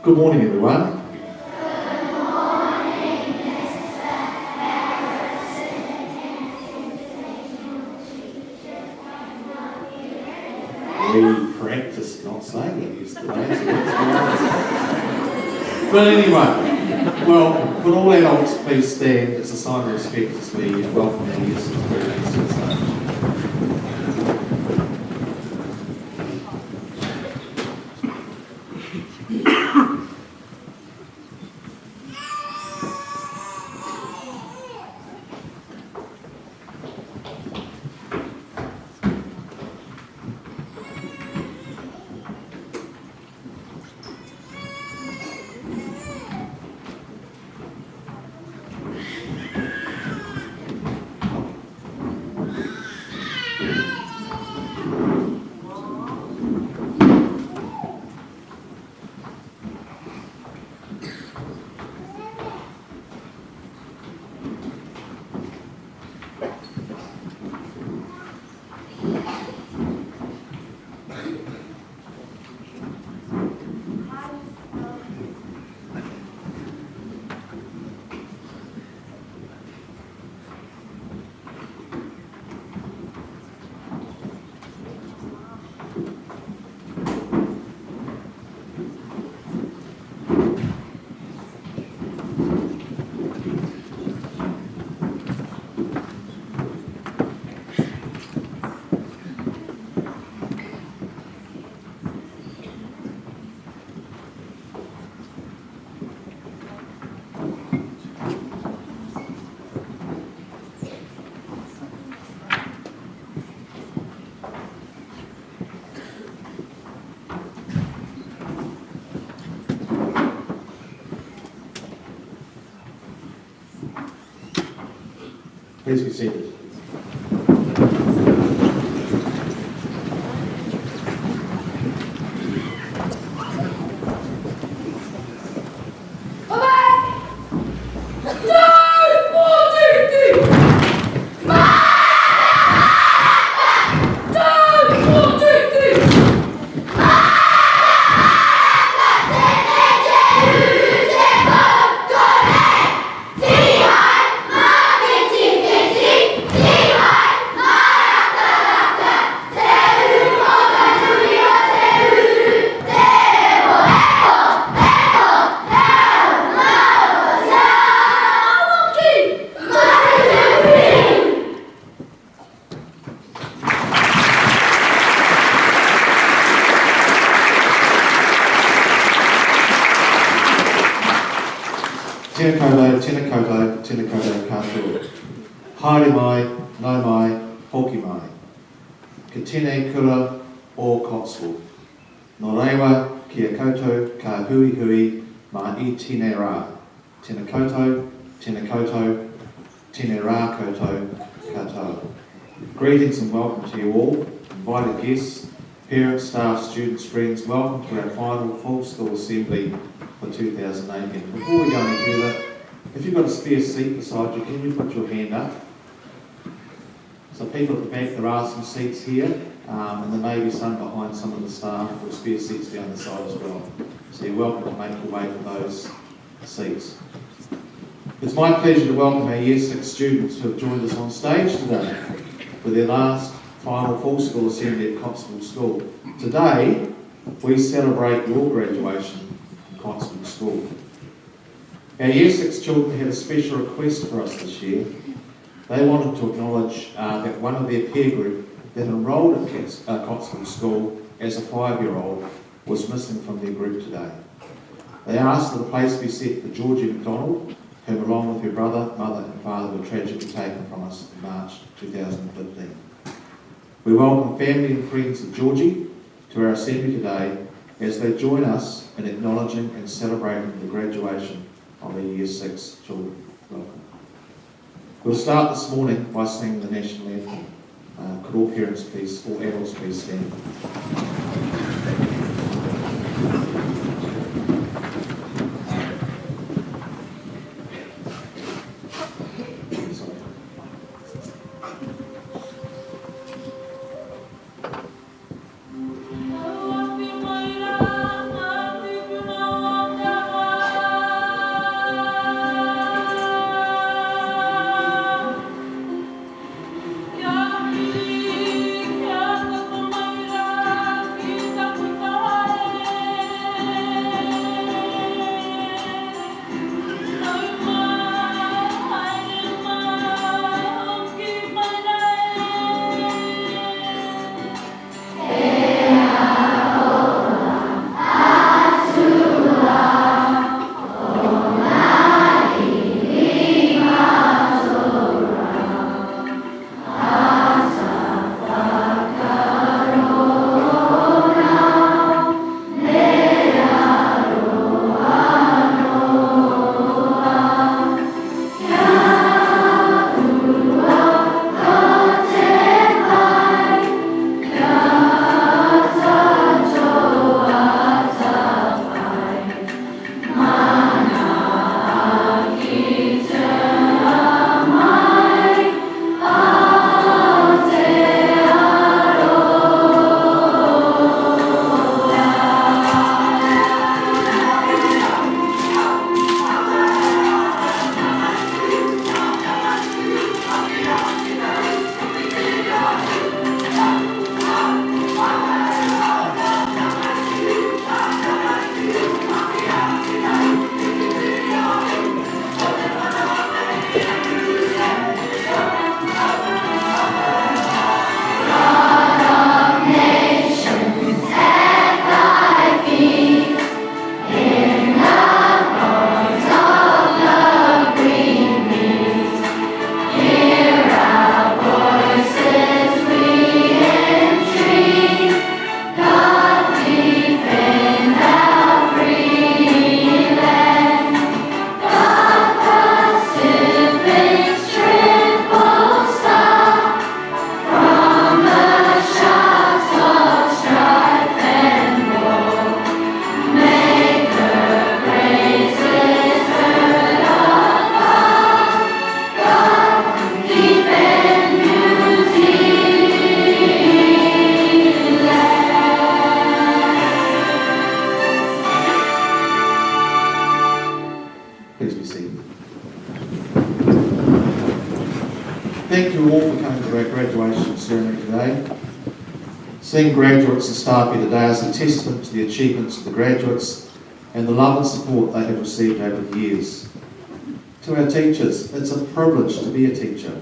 Good morning, everyone. We practiced not saying it yesterday, so that's nice. But anyway, well, would all adults please stand as a sign of respect as we welcome our year 6 students to the stage. Please be seated. Tēnā koutou katoa. Haere mai, nau mai, hoki mai. Ka tēnei kura o Cotswold. Nō reira, kia koutou ka hui hui ma I tēnei rā. Tēnā koutou, tēnei rā koutou katoa. Greetings and welcome to you all, invited guests, parents, staff, students, friends. Welcome to our final full school assembly for 2018. Before we go any further, if you've got a spare seat beside you, can you put your hand up? So people at the back, there are some seats here, and there may be some behind some of the staff or spare seats down the side as well. So you're welcome to make your way to those seats. It's my pleasure to welcome our Year 6 students who have joined us on stage today for their last final full school assembly at Cotswold School. Today, we celebrate your graduation from Cotswold School. Our Year 6 children had a special request for us this year. They wanted to acknowledge that one of their peer group that enrolled at Cotswold School as a 5-year-old was missing from their group today. They asked that a place be set for Georgie McDonald, whom along with her brother, mother and father were tragically taken from us in March 2015. We welcome family and friends of Georgie to our assembly today as they join us in acknowledging and celebrating the graduation of our Year 6 children. Welcome. We'll start this morning by singing the national anthem. Could all parents please, all adults please stand. Thank you all for coming to our graduation ceremony today. Seeing graduates and staff here today is a testament to the achievements of the graduates and the love and support they have received over the years. To our teachers, it's a privilege to be a teacher.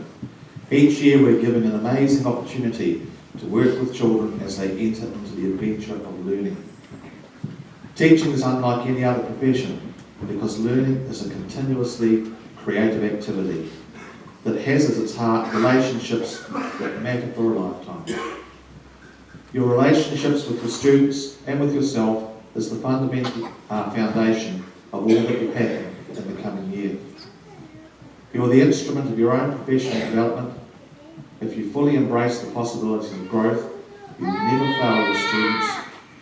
Each year we're given an amazing opportunity to work with children as they enter into the adventure of learning. Teaching is unlike any other profession because learning is a continuously creative activity that has as its heart relationships that matter for a lifetime. Your relationships with the students and with yourself is the fundamental foundation of all that will happen in the coming year. You are the instrument of your own professional development. If you fully embrace the possibilities of growth, you will never fail your students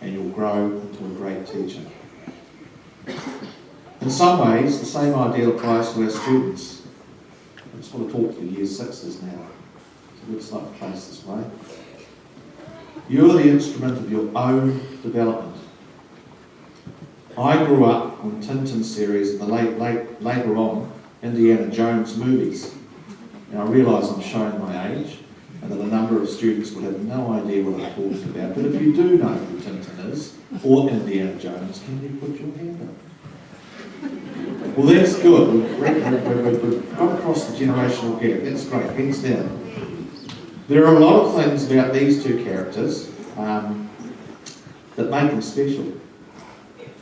and you'll grow into a great teacher. In some ways, the same idea applies to our students. I just want to talk to the Year 6s now. It looks like a place this way. You're the instrument of your own development. I grew up on Tintin series and the later on Indiana Jones movies. Now I realise I'm showing my age and that a number of students will have no idea what I'm talking about, but if you do know who Tintin is, or Indiana Jones, can you put your hand up? Well, that's good. We've got across the generational gap. That's great. Hands down. There are a lot of things about these two characters that make them special.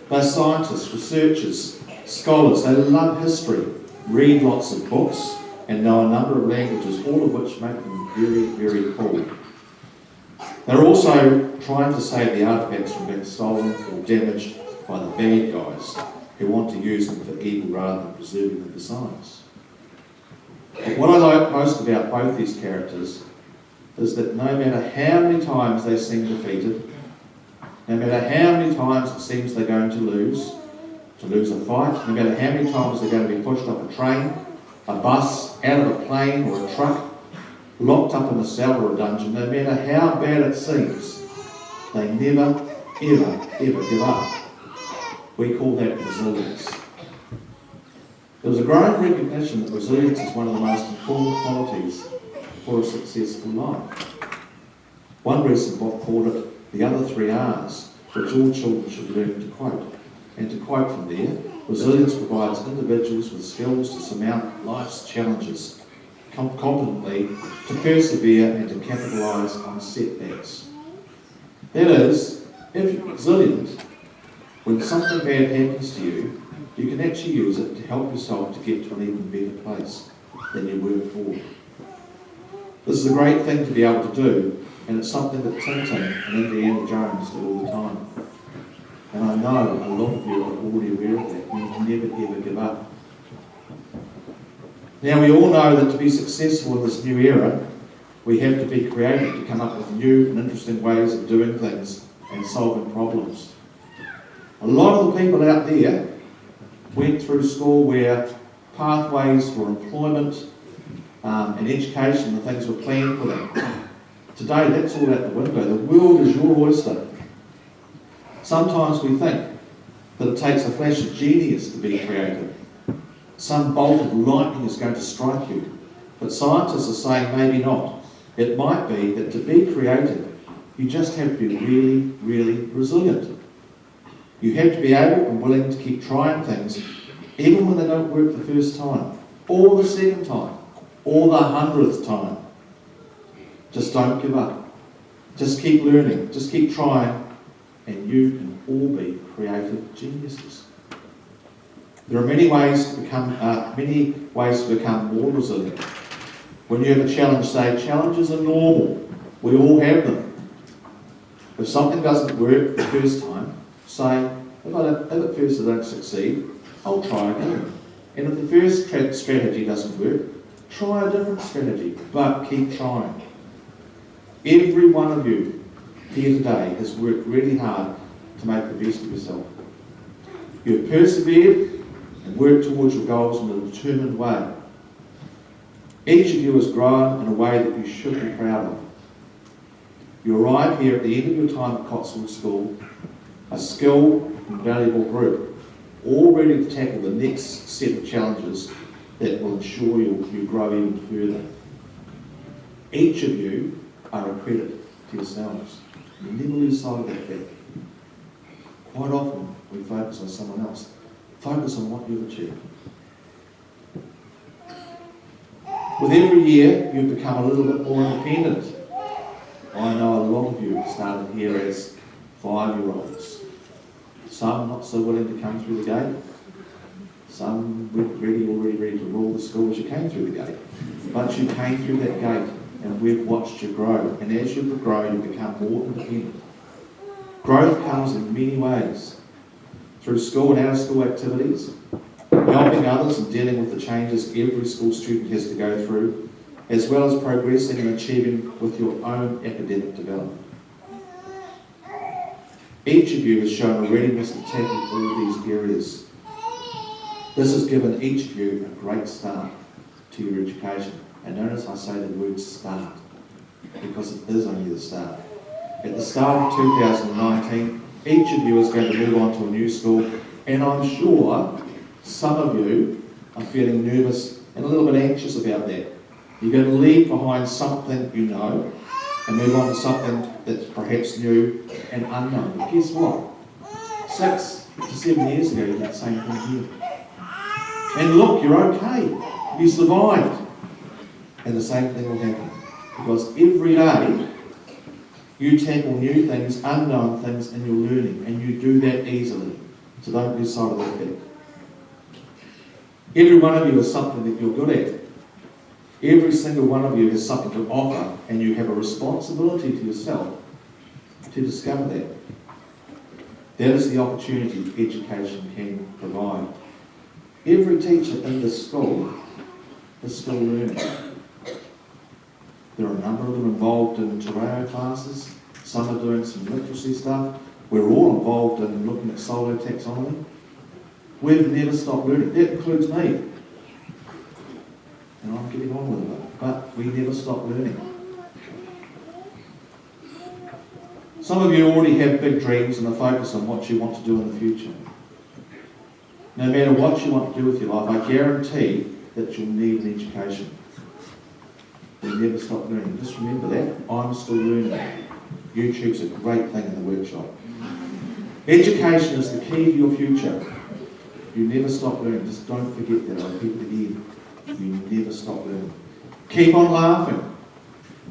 They're scientists, researchers, scholars. They love history, read lots of books, and know a number of languages, all of which make them very, very cool. They're also trying to save the artefacts from being stolen or damaged by the bad guys who want to use them for evil rather than preserving them for science. But what I like most about both these characters is that no matter how many times they seem defeated, no matter how many times it seems they're going to lose a fight, no matter how many times they're going to be pushed off a train, a bus, out of a plane or a truck, locked up in a cell or a dungeon, no matter how bad it seems, they never, ever, ever give up. We call that resilience. There was a growing recognition that resilience is one of the most important qualities for a successful life. One recent book called it the other 3 R's, which all children should learn to quote. And to quote from there, resilience provides individuals with skills to surmount life's challenges competently, to persevere and to capitalise on setbacks. That is, if you're resilient, when something bad happens to you, you can actually use it to help yourself to get to an even better place than you were before. This is a great thing to be able to do, and it's something that Tintin and Indiana Jones do all the time. And I know a lot of you are already aware of that. You never ever give up. Now we all know that to be successful in this new era, we have to be creative, to come up with new and interesting ways of doing things and solving problems. A lot of the people out there went through school where pathways for employment and education and things were planned for them. Today, that's all out the window. The world is your oyster. Sometimes we think that it takes a flash of genius to be creative. Some bolt of lightning is going to strike you. But scientists are saying maybe not. It might be that to be creative, you just have to be really, really resilient. You have to be able and willing to keep trying things, even when they don't work the first time, or the second time, or the 100th time. Just don't give up. Just keep learning. Just keep trying. And you can all be creative geniuses. There are many ways to become more resilient. When you have a challenge, say, challenges are normal. We all have them. If something doesn't work the first time, say, if at first I don't succeed, I'll try again. And if the first strategy doesn't work, try a different strategy, but keep trying. Every one of you here today has worked really hard to make the best of yourself. You have persevered and worked towards your goals in a determined way. Each of you has grown in a way that you should be proud of. You arrive here at the end of your time at Cotswold School, a skilled and valuable group, all ready to tackle the next set of challenges that will ensure you grow even further. Each of you are a credit to yourselves. You never lose sight of that fact. Quite often we focus on someone else. Focus on what you've achieved. With every year, you've become a little bit more independent. I know a lot of you started here as 5-year-olds. Some not so willing to come through the gate. Some already ready to rule the school as you came through the gate. But you came through that gate and we've watched you grow. And as you grow, you become more independent. Growth comes in many ways. Through school and out-of-school activities, helping others and dealing with the changes every school student has to go through, as well as progressing and achieving with your own academic development. Each of you has shown a readiness to tackle all these areas. This has given each of you a great start to your education. And notice I say the word start, because it is only the start. At the start of 2019, each of you is going to move on to a new school, and I'm sure some of you are feeling nervous and a little bit anxious about that. You're going to leave behind something you know and move on to something that's perhaps new and unknown. But guess what? 6 to 7 years ago, you did the same thing here. And look, you're okay. You survived. And the same thing will happen. Because every day, you tackle new things, unknown things, and you're learning. And you do that easily. So don't lose sight of that fact. Every one of you has something that you're good at. Every single one of you has something to offer, and you have a responsibility to yourself to discover that. That is the opportunity education can provide. Every teacher in this school is still learning. There are a number of them involved in Terreo classes. Some are doing some literacy stuff. We're all involved in looking at solo taxonomy. We've never stopped learning. That includes me. And I'm getting on with it. But we never stop learning. Some of you already have big dreams and are focused on what you want to do in the future. No matter what you want to do with your life, I guarantee that you'll need an education. You'll never stop learning. Just remember that. I'm still learning. YouTube's a great thing in the workshop. Education is the key to your future. You never stop learning. Just don't forget that. I'll repeat it again. You never stop learning. Keep on laughing.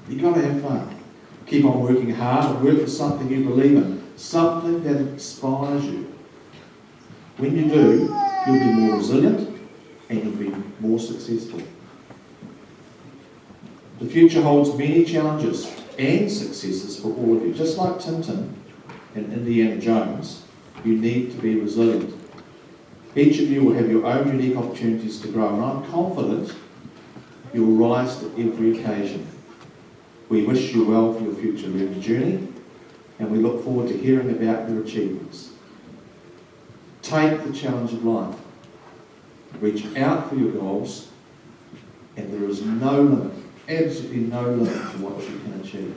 You've got to have fun. Keep on working hard and work for something you believe in. Something that inspires you. When you do, you'll be more resilient and you'll be more successful. The future holds many challenges and successes for all of you. Just like Tintin and Indiana Jones, you need to be resilient. Each of you will have your own unique opportunities to grow, and I'm confident you'll rise to every occasion. We wish you well for your future learning journey, and we look forward to hearing about your achievements. Take the challenge of life. Reach out for your goals, and there is no limit, absolutely no limit to what you can achieve.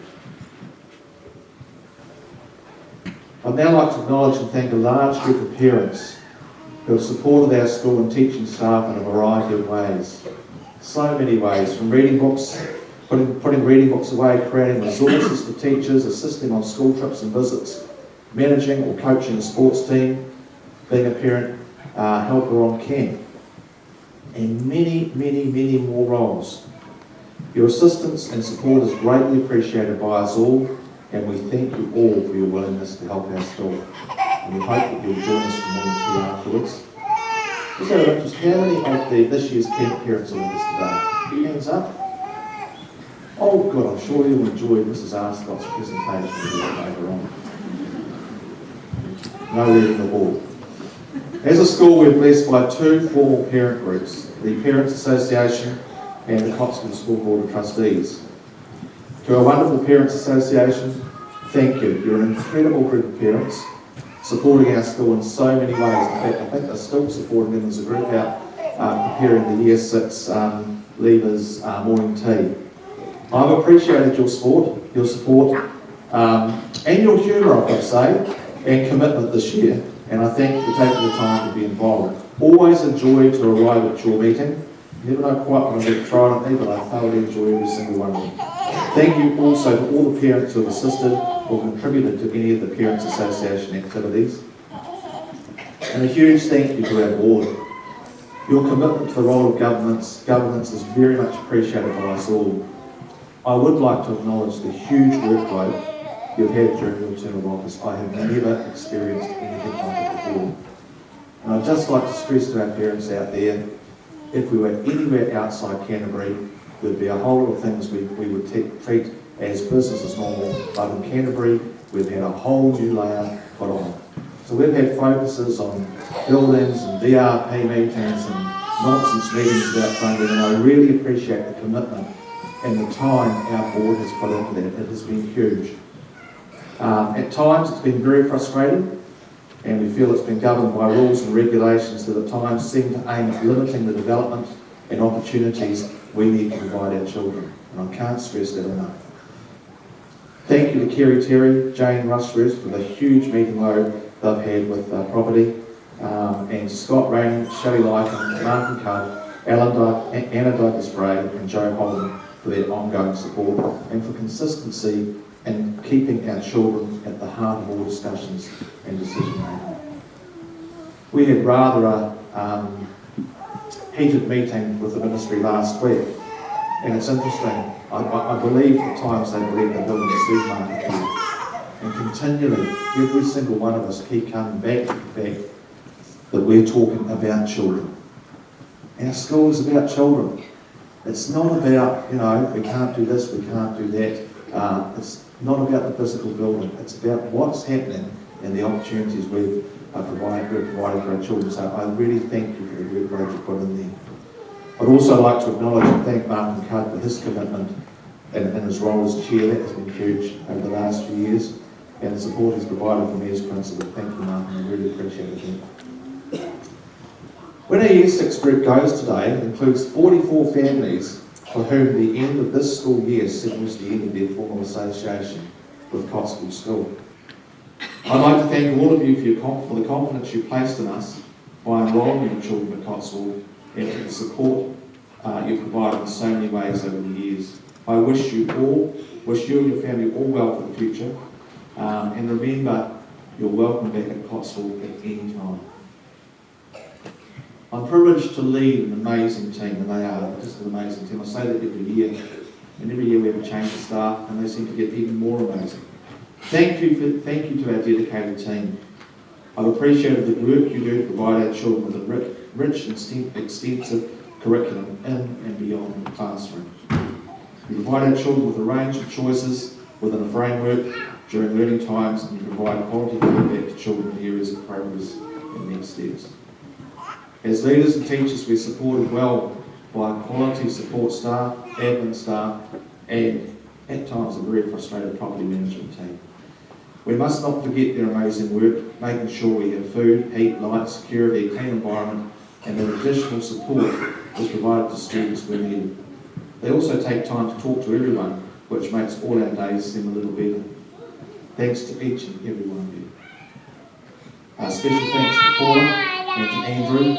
I'd now like to acknowledge and thank a large group of parents who have supported our school and teaching staff in a variety of ways. So many ways, from reading books, putting reading books away, creating resources for teachers, assisting on school trips and visits, managing or coaching a sports team, being a parent helper on camp, and many, many, many more roles. Your assistance and support is greatly appreciated by us all, and we thank you all for your willingness to help our school. And we hope that you'll join us for more than 2 afterwards. Just out of interest, how many of this year's camp parents are with us today? Hands up. Oh good, I'm sure you'll enjoy Mrs. Arscott's presentation a little bit later on. No reading the board. As a school, we're blessed by 2 formal parent groups, the Parents Association and the Cotswold School Board of Trustees. To our wonderful Parents Association, thank you. You're an incredible group of parents, supporting our school in so many ways. In fact, I think they're still supporting them as a group out preparing the Year 6 Leavers morning tea. I've appreciated your support, and your humour, I've got to say, and commitment this year, and I thank you for taking the time to be involved. Always enjoy to arrive at your meeting. Never know quite what I'm going to try on me, but I thoroughly enjoy every single one of them. Thank you also to all the parents who have assisted or contributed to any of the Parents Association activities. And a huge thank you to our board. Your commitment to the role of governance is very much appreciated by us all. I would like to acknowledge the huge workload you've had during your term of office. I have never experienced anything like it before. And I'd just like to stress to our parents out there, if we were anywhere outside Canterbury, there'd be a whole lot of things we would treat as business as normal, but in Canterbury, we've had a whole new layer put on. So we've had focuses on buildings and DRP meetings and nonsense meetings about funding, and I really appreciate the commitment and the time our board has put into that. It has been huge. At times it's been very frustrating, and we feel it's been governed by rules and regulations that at times seem to aim at limiting the development and opportunities we need to provide our children, and I can't stress that enough. Thank you to Kerry Terry, Jane Rushworth for the huge meeting load they've had with property, and Scott Rainey, Shelley Lycan, Martin Cudd, Anna Douglas-Bray and Joe Holden for their ongoing support and for consistency in keeping our children at the heart of all discussions and decision making. We had rather a heated meeting with the ministry last week, and it's interesting. I believe at times they believe they're building a supermarket here, and continually every single one of us keep coming back to the fact that we're talking about children. Our school is about children. It's not about, we can't do this, we can't do that. It's not about the physical building. It's about what's happening and the opportunities we're providing for our children. So I really thank you for the work you put in there. I'd also like to acknowledge and thank Martin Cudd for his commitment and his role as chair. That has been huge over the last few years, and the support he's provided for me as principal. Thank you, Martin. I really appreciate it. When our Year 6 group goes today, it includes 44 families for whom the end of this school year signals the end of their formal association with Cotswold School. I'd like to thank all of you for the confidence you placed in us by enrolling your children at Cotswold and for the support you provided in so many ways over the years. I wish you and your family all well for the future, and remember, you're welcome back at Cotswold at any time. I'm privileged to lead an amazing team, and they are just an amazing team. I say that every year, and every year we have a change of staff, and they seem to get even more amazing. Thank you to our dedicated team. I've appreciated the work you do to provide our children with a rich and extensive curriculum in and beyond the classroom. You provide our children with a range of choices within a framework during learning times, and you provide quality feedback to children in areas of progress and next steps. As leaders and teachers, we're supported well by quality support staff, admin staff, and at times a very frustrated property management team. We must not forget their amazing work, making sure we have food, heat, light, security, a clean environment, and that additional support is provided to students when needed. They also take time to talk to everyone, which makes all our days seem a little better. Thanks to each and every one of you. Special thanks to Paula and to Andrew,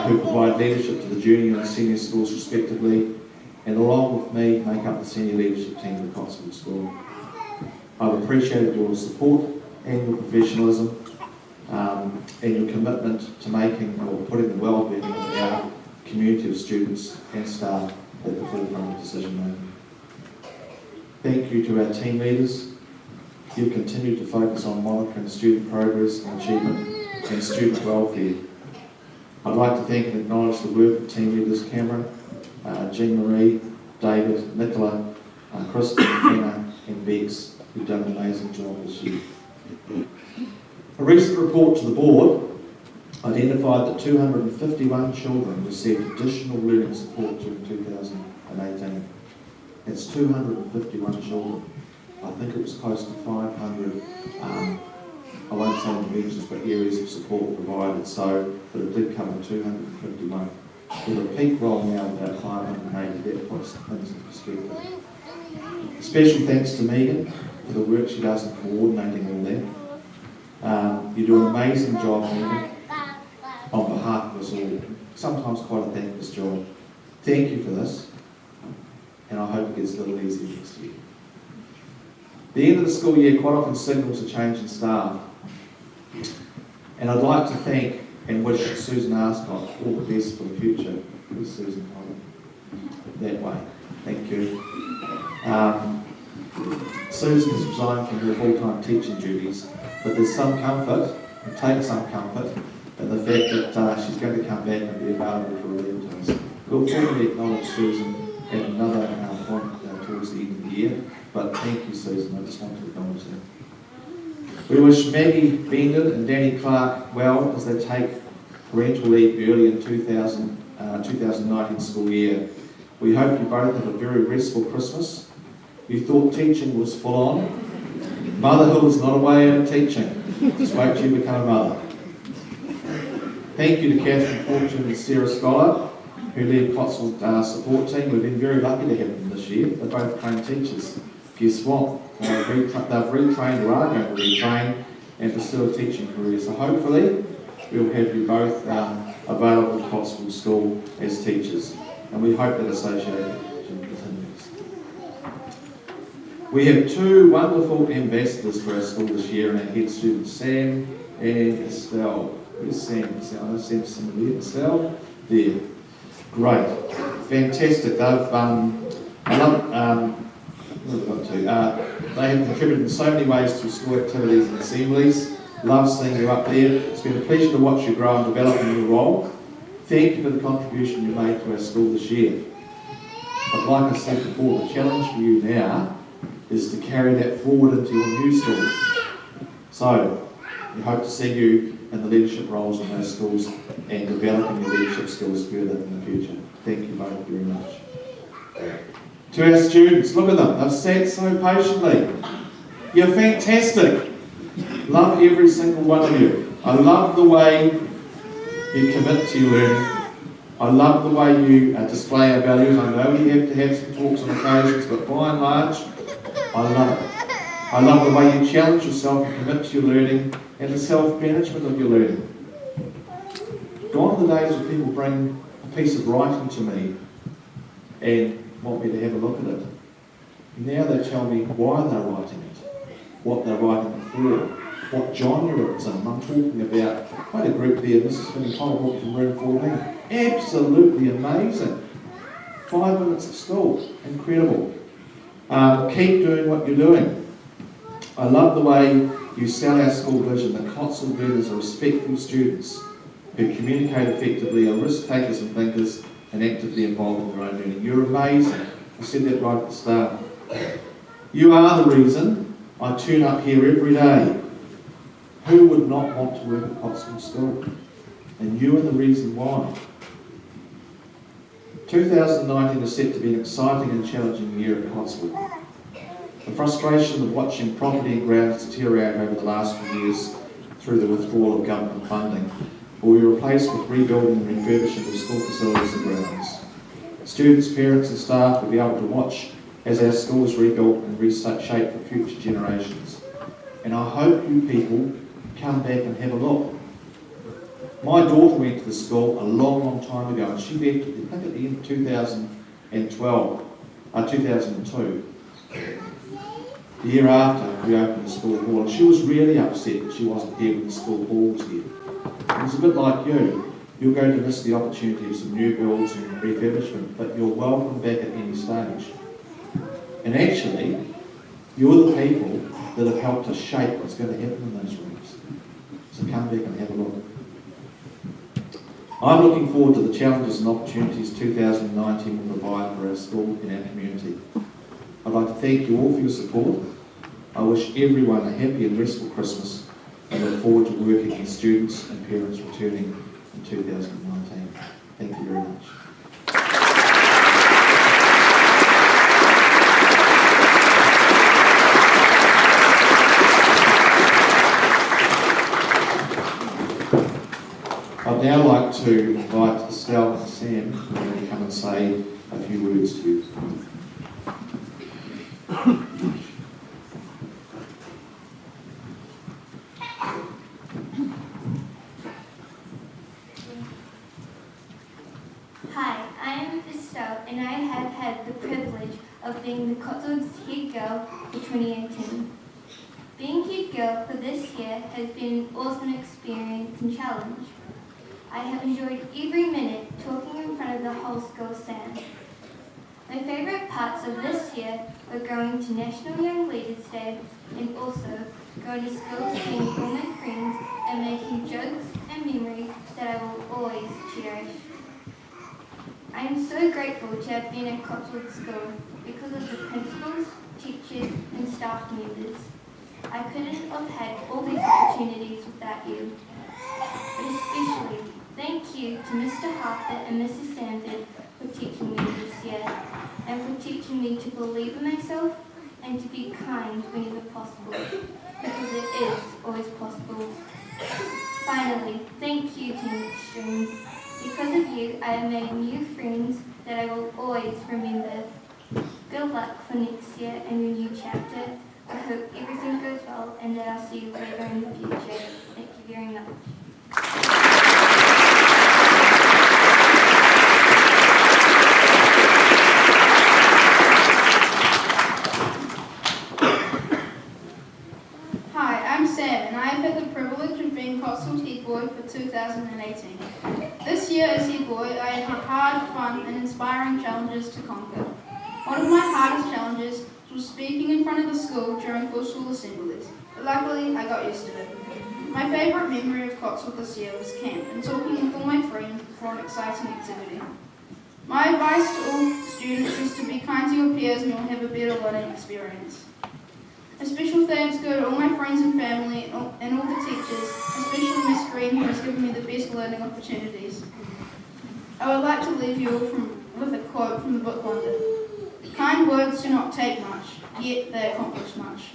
who provide leadership to the junior and senior schools respectively, and along with me make up the senior leadership team of the Cotswold School. I've appreciated your support and your professionalism and your commitment to putting the well-being of our community of students and staff at the forefront of decision making. Thank you to our team leaders. You continue to focus on monitoring student progress and achievement and student welfare. I'd like to thank and acknowledge the work of team leaders Cameron, Jean-Marie, David, Nicola, Kristen, Anna and Bex, who've done an amazing job this year. A recent report to the board identified that 251 children received additional learning support during 2018. That's 251 children. I think it was close to 500, I won't say interventions, but areas of support provided, but it did cover 251. With a peak roll now of about 580, that puts things in perspective. Special thanks to Megan for the work she does in coordinating all that. You do an amazing job, Megan, on behalf of us all. Sometimes quite a thankless job. Thank you for this. and I hope it gets a little easier next year. The end of the school year quite often signals a change in staff, and I'd like to thank and wish Susan Arscott all the best for the future. Where's Susan? That way. Thank you. Susan has resigned from her full-time teaching duties, but there's some comfort, and take some comfort, in the fact that she's going to come back and be available for relatives. We'll formally acknowledge Susan at another point towards the end of the year, but thank you, Susan. I just want to acknowledge that. We wish Maggie Bendon and Danny Clark well as they take parental leave early in 2019 school year. We hope you both have a very restful Christmas. You thought teaching was full on. Motherhood is not a way out of teaching. Just wait till you become a mother. Thank you to Catherine Fortune and Sarah Scholar, who led Cotswold support team. We've been very lucky to have them this year. They're both trained teachers. Guess what? They've retrained or are going to retrain and pursue a teaching career. So hopefully we'll have you both available at Cotswold School as teachers. And we hope that association continues. We have two wonderful ambassadors for our school this year, and our head students, Sam and Estelle. Where's Sam? I know Sam's somewhere there. Estelle? There. Great. Fantastic. They have contributed in so many ways to school activities and assemblies. Love seeing you up there. It's been a pleasure to watch you grow and develop in your role. Thank you for the contribution you made to our school this year. But like I said before, the challenge for you now is to carry that forward into your new school. So, we hope to see you in the leadership roles in those schools and developing your leadership skills further in the future. Thank you both very much. To our students, look at them. They've sat so patiently. You're fantastic. Love every single one of you. I love the way you commit to your learning. I love the way you display our values. I know we have to have some talks on occasions, but by and large, I love it. I love the way you challenge yourself and commit to your learning and the self-management of your learning. Gone are the days when people bring a piece of writing to me and want me to have a look at it. Now they tell me why they're writing it, what they're writing it for, what genre it's in. I'm talking about quite a group there. This is from Cotswold from room 14. Absolutely amazing. 5 minutes of school. Incredible. Keep doing what you're doing. I love the way you sell our school vision that Cotswold learners are respectful students who communicate effectively, are risk takers and thinkers, and actively involved in their own learning. You're amazing. I said that right at the start. You are the reason I turn up here every day. Who would not want to work at Cotswold School? And you are the reason why. 2019 is set to be an exciting and challenging year at Cotswold. The frustration of watching property and grounds deteriorate over the last few years through the withdrawal of government funding will be replaced with rebuilding and refurbishing of school facilities and grounds. Students, parents and staff will be able to watch as our school is rebuilt and reshaped for future generations. And I hope you people come back and have a look. My daughter went to the school a long, long time ago, and she left, I think, at the end of 2002. The year after, we opened the school hall, and she was really upset that she wasn't here when the school hall was here. It was a bit like you. You're going to miss the opportunity of some new builds and refurbishment, but you're welcome back at any stage. And actually, you're the people that have helped us shape what's going to happen in those rooms. So come back and have a look. I'm looking forward to the challenges and opportunities 2019 will provide for our school and our community. I'd like to thank you all for your support. I wish everyone a happy and restful Christmas and look forward to working with students and parents returning in 2019. Thank you very much. I'd now like to invite Estelle and Sam to come and say a few words to you. Hi, I'm Estelle and I have have had the privilege of being the Cotswold's head girl for 2018. Being head girl for this year has been an awesome experience and challenge. I have enjoyed every minute talking in front of the whole school stand. My favourite parts of this year were going to National Young Leaders Day and also going to school to see all my friends and making jokes and memories that I will always cherish. I am so grateful to have been at Cotswold School because of the principals, teachers and staff members. I couldn't have had all these opportunities without you. But especially thank you to Mr. Harper and Mrs. Sandford for teaching me this year and for teaching me to believe in myself and to be kind whenever possible, because it is always possible. Finally, thank you, Team Extremes. Because of you, I have made new friends that I will always remember. Good luck for next year and your new chapter. I hope everything goes well and that I'll see you later in the future. Thank you very much. Cotswold Head Boy for 2018. This year as Head Boy, I had hard, fun and inspiring challenges to conquer. One of my hardest challenges was speaking in front of the school during full school assemblies, but luckily I got used to it. My favourite memory of Cotswold this year was camp and talking with all my friends before an exciting activity. My advice to all students is to be kind to your peers and you'll have a better learning experience. A special thanks go to all my friends and family and all the teachers, especially Miss Green, who has given me the best learning opportunities. I would like to leave you all with a quote from the book Wonder. Kind words do not take much, yet they accomplish much.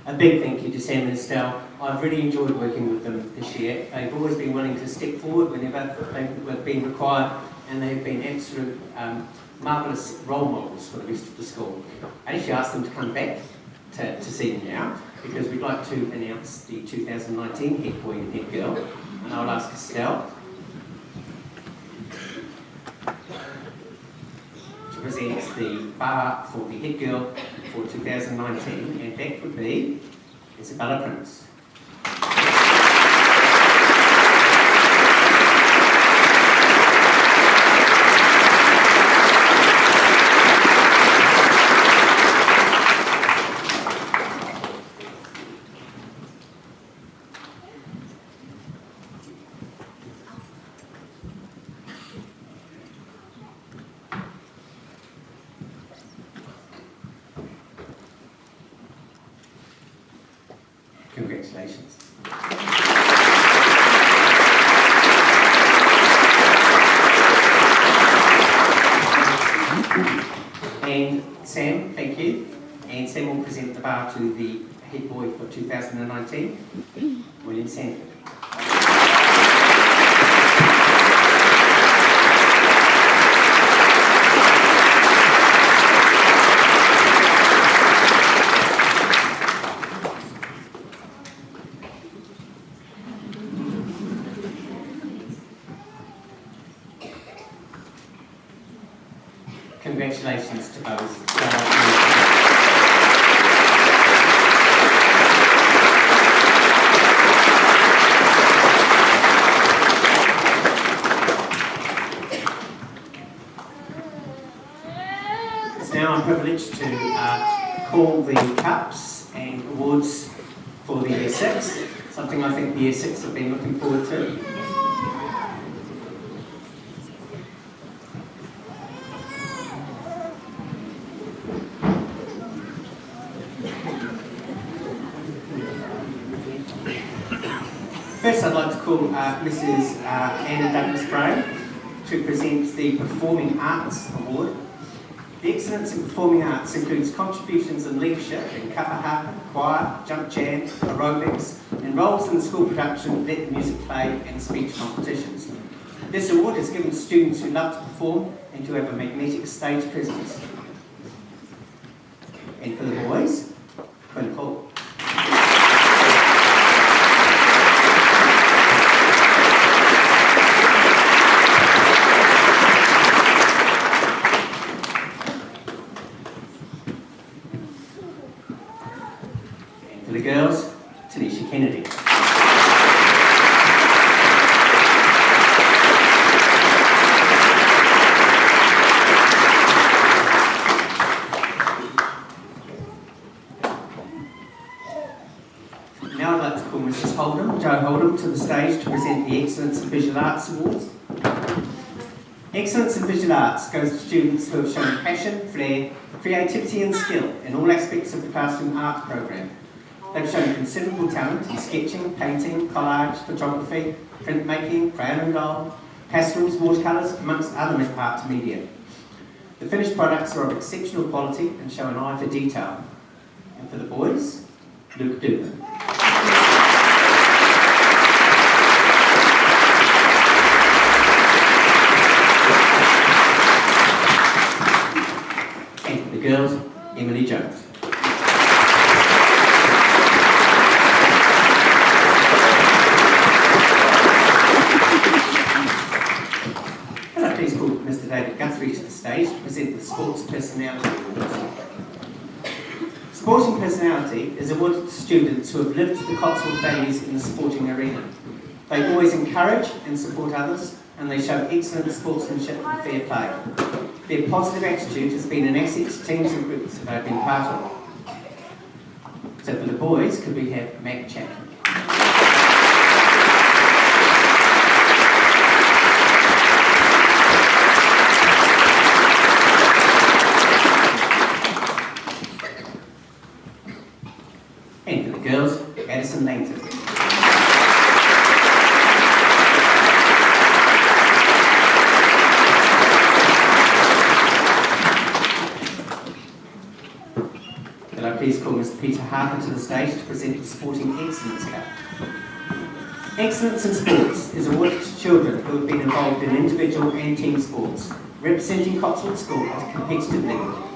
A big thank you to Sam and Estelle. I've really enjoyed working with them this year. They've always been willing to step forward whenever they've been required, and they've been absolute marvellous role models for the rest of the school. I actually asked them to come back to see them now, because we'd like to announce the 2019 Head Boy and Head Girl, and I'll ask Estelle to present the bar for the Head Girl for 2019, and that would be Isabella Prince. Congratulations. And Sam, thank you. And Sam will present the bar to the Head Boy for 2019, William Sandford. Congratulations to both. It's now I'm privileged to call the cups and awards for the Year 6, something I think the Year 6 have been looking forward to. First, I'd like to call Mrs. Anna Douglas-Brown to present the Performing Arts Award. The excellence in performing arts includes contributions in leadership in kappa, choir, jump jam, aerobics, and roles in school production, let the music play, and speech competitions. This award is given to students who love to perform and who have a magnetic stage presence. And for the boys, Quinn Paul. And for the girls, Tanisha Kennedy. Now I'd like to call Mrs. Jo Holdham, to the stage to present the Excellence in Visual Arts Awards. Excellence in Visual Arts goes to students who have shown passion, flair, creativity and skill in all aspects of the classroom art programme. They've shown considerable talent in sketching, painting, collage, photography, printmaking, crayon and gold, pastels, watercolours, amongst other art media. The finished products are of exceptional quality and show an eye for detail. And for the boys, Luke Dugan. And for the girls, Emily Jones. Can I please call Mr. David Guthrie to the stage to present the Sports Personality Awards. Sporting personality is awarded to students who have lived the Cotswold values in the sporting arena. They always encourage and support others, and they show excellent sportsmanship and fair play. Their positive attitude has been an asset to teams and groups that they've been part of. So for the boys, could we have Matt Chapman? And for the girls, Addison Langton. Could I please call Mr. Peter Harper to the stage to present the Sporting Excellence Cup. Excellence in sports is awarded to children who have been involved in individual and team sports, representing Cotswold School at a competitive level.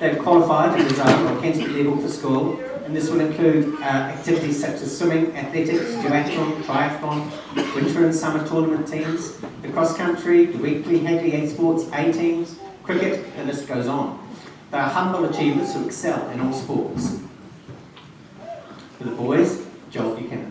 They have qualified and designed on Canterbury level for school, and this will include activities such as swimming, athletics, duathlon, triathlon, winter and summer tournament teams, the cross-country, the weekly Hadley sports A teams, cricket, the list goes on. They are humble achievers who excel in all sports. For the boys, Joel Buchanan.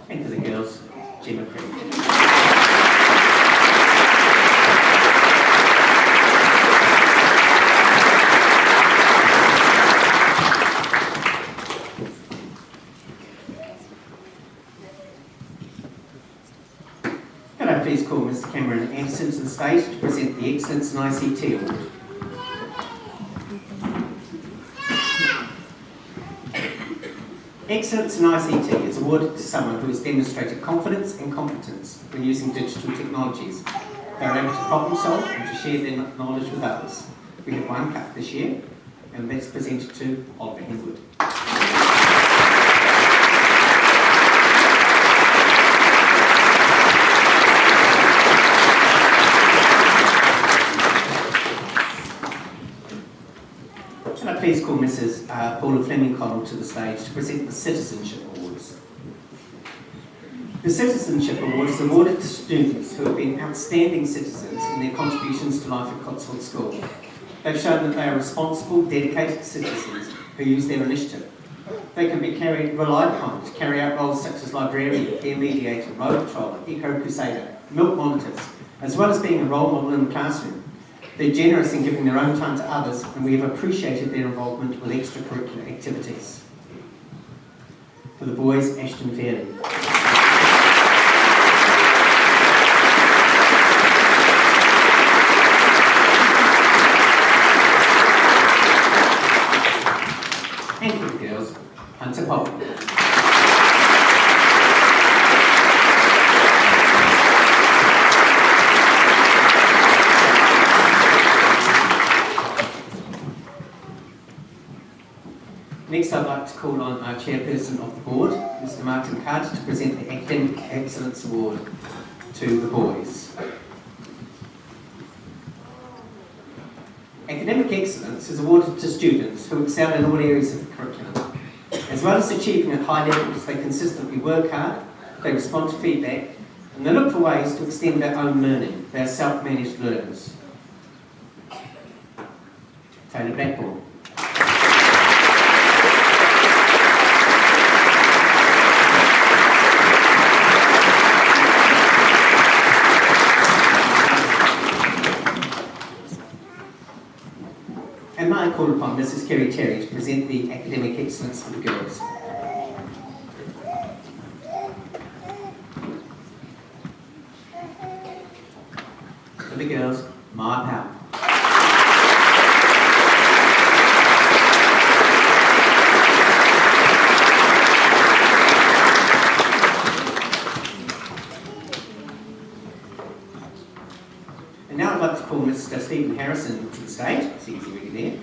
And for the girls, Gemma Creed. Can I please call Mr. Cameron Anderson to the stage to present the Excellence in ICT Award. Excellence in ICT is awarded to someone who has demonstrated confidence and competence when using digital technologies. They are able to problem solve and to share their knowledge with others. We have one cup this year, and that's presented to Oliver Henwood. Can I please call Mrs. Paula Fleming-Connell to the stage to present the Citizenship Awards. The Citizenship Award is awarded to students who have been outstanding citizens in their contributions to life at Cotswold School. They've shown that they are responsible, dedicated citizens who use their initiative. They can be relied upon to carry out roles such as librarian, care mediator, road patroller, eco-crusader, milk monitors, as well as being a role model in the classroom. They're generous in giving their own time to others, and we have appreciated their involvement with extracurricular activities. For the boys, Ashton Fairley. And for the girls, Hunter Pope. Next, I'd like to call on our chairperson of the board, Mr. Martin Card, to present the Academic Excellence Award to the boys. Academic excellence is awarded to students who excel in all areas of the curriculum. As well as achieving at high levels, they consistently work hard, they respond to feedback, and they look for ways to extend their own learning. They are self-managed learners. Taylor Blackburn. And now I call upon Mrs. Kerry Terry to present the Academic Excellence for the girls. For the girls, Maya Powell. And now I'd like to call Mr. Stephen Harrison to the stage, he's already there,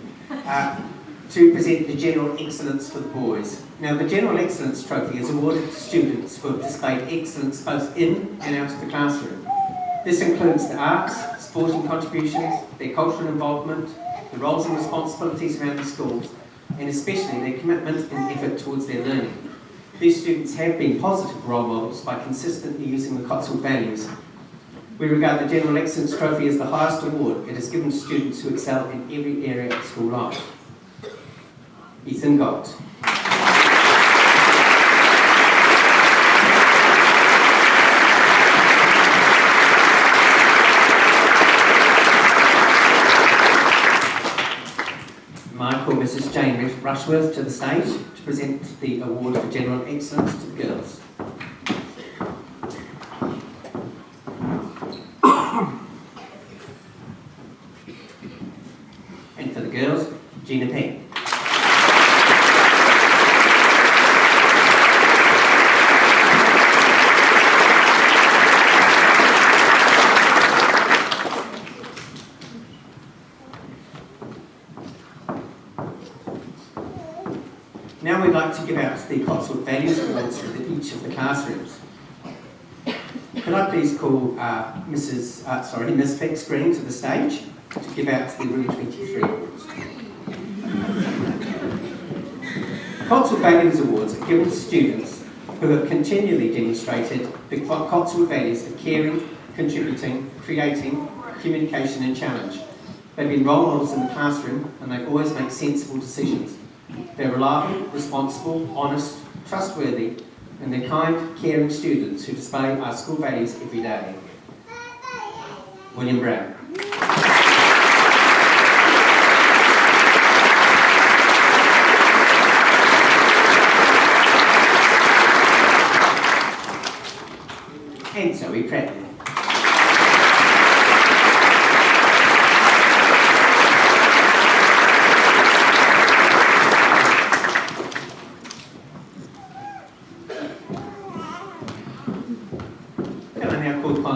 to present the General Excellence for the boys. Now, the General Excellence Trophy is awarded to students who have displayed excellence both in and out of the classroom. This includes the arts, sporting contributions, their cultural involvement, the roles and responsibilities around the schools, and especially their commitment and effort towards their learning. These students have been positive role models by consistently using the Cotswold values. We regard the General Excellence Trophy as the highest award. It is given to students who excel in every area of school life. Ethan Gott. I call Mrs. Jane Rushworth to the stage to present the award for General Excellence to the girls. And for the girls, Gina Penn. Now we'd like to give out the Cotswold Values Awards for each of the classrooms. Could I please call Miss Bex Green to the stage to give out the Room 23 awards. Cotswold Values Awards are given to students who have continually demonstrated the Cotswold values of caring, contributing, creating, communication and challenge. They've been role models in the classroom and they always make sensible decisions. They're reliable, responsible, honest, trustworthy, and they're kind, caring students who display our school values every day. William Brown. And Zoe Pratt.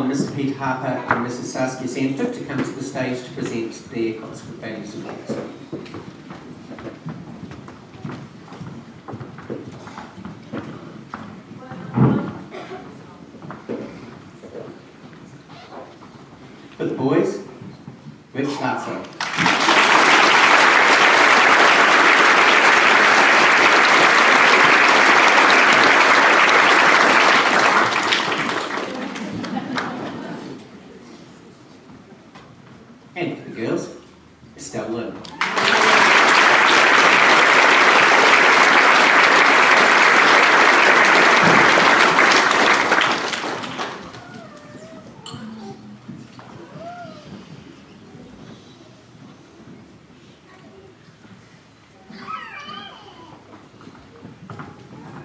Mr. Peter Harper and Mrs. Saskia Sanford to come to the stage to present their Cotswold Values Awards. For the boys, Rich Larson. And for the girls, Estelle Lynn.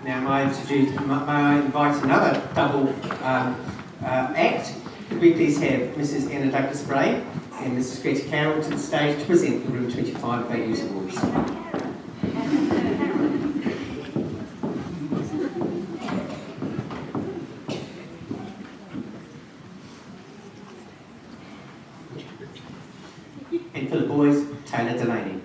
Now may I invite another double act. Could we please have Mrs. Anna Douglas Bray and Mrs. Greta Carroll to the stage to present the Room 25 Values Awards. And for the boys, Taylor Delaney.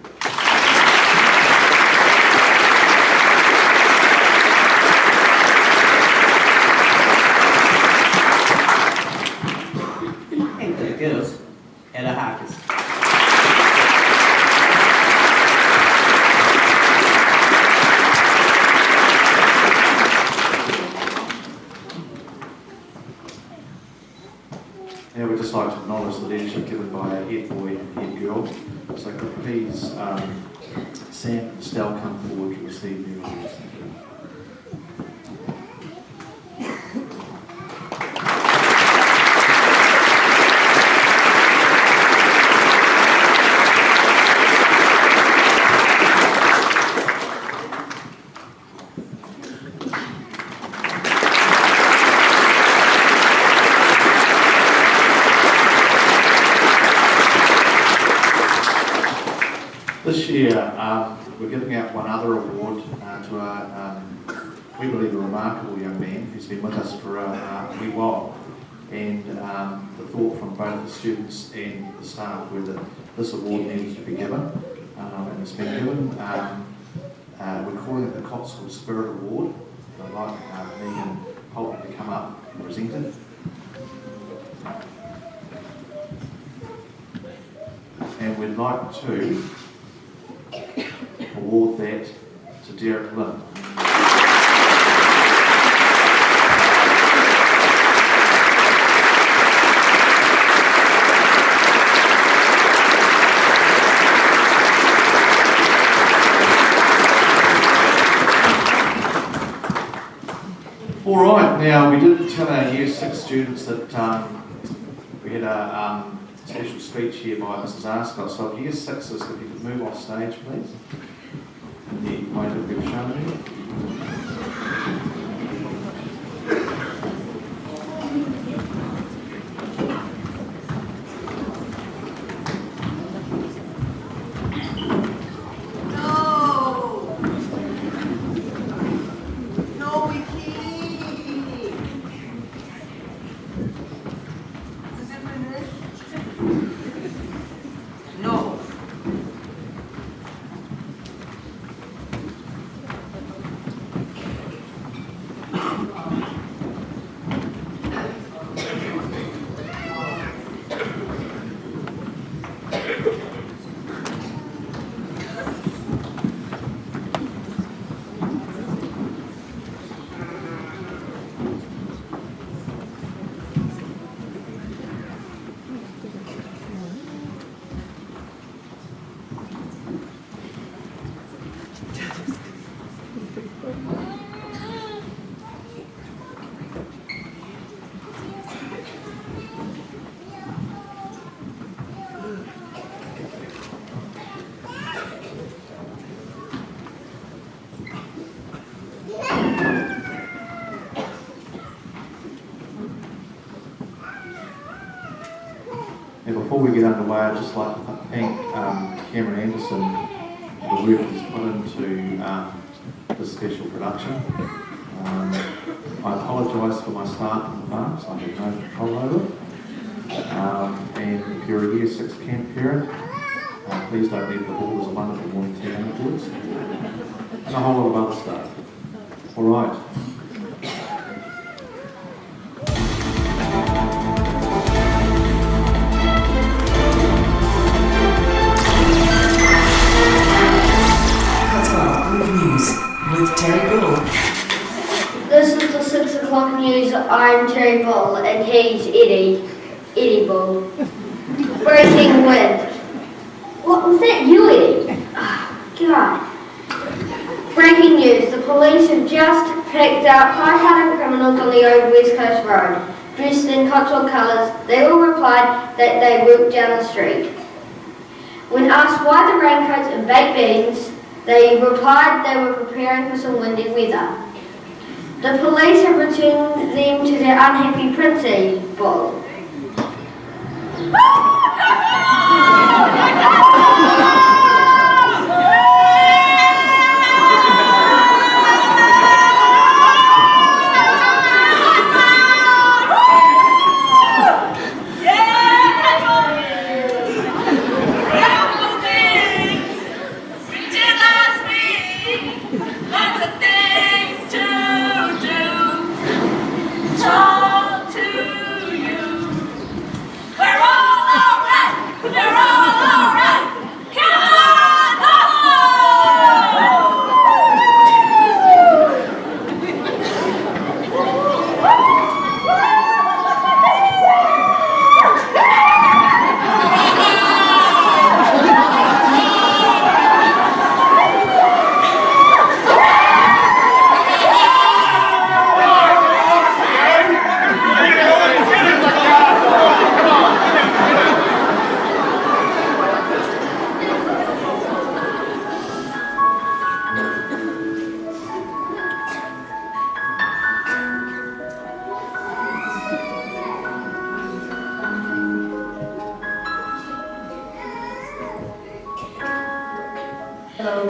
leadership given by a head boy and head girl. So could please Sam and Estelle come forward to receive their awards. Thank you. This year, we're giving out one other award to a, we believe, a remarkable young man who's been with us for a wee while. And the thought from both the students and the staff were that this award needed to be given, and it's been given. We're calling it the Cotswold Spirit Award. I'd like me and Holt to come up and present it. And we'd like to award that to Derek Lynn. All right, now we did tell our Year 6 students that we had a special speech here by Mrs. Arscott. So Year 6s, if you could move off stage, please. The way that we've shown you. And before we get underway, I'd just like to thank Cameron Anderson for the work he's put into this special production. I apologise for my start in advance, I have no control over it. And if you're a Year 6 camp parent, please don't leave the hall. There's a wonderful morning tea afterwards. And a whole lot of other stuff. All right. With Terry Bull. This is the 6 o'clock news. I'm Terry Bull and he's Eddie Bull. Breaking wind. What was that, you Eddie? Oh, God. Breaking news. The police have just picked up 500 criminals on the old West Coast Road. Dressed in Cotswold colours, they all replied that they worked down the street. When asked why the raincoats and baked beans, they replied they were preparing for some windy weather. The police have returned them to their unhappy principal. We're all alright! We're all alright! Come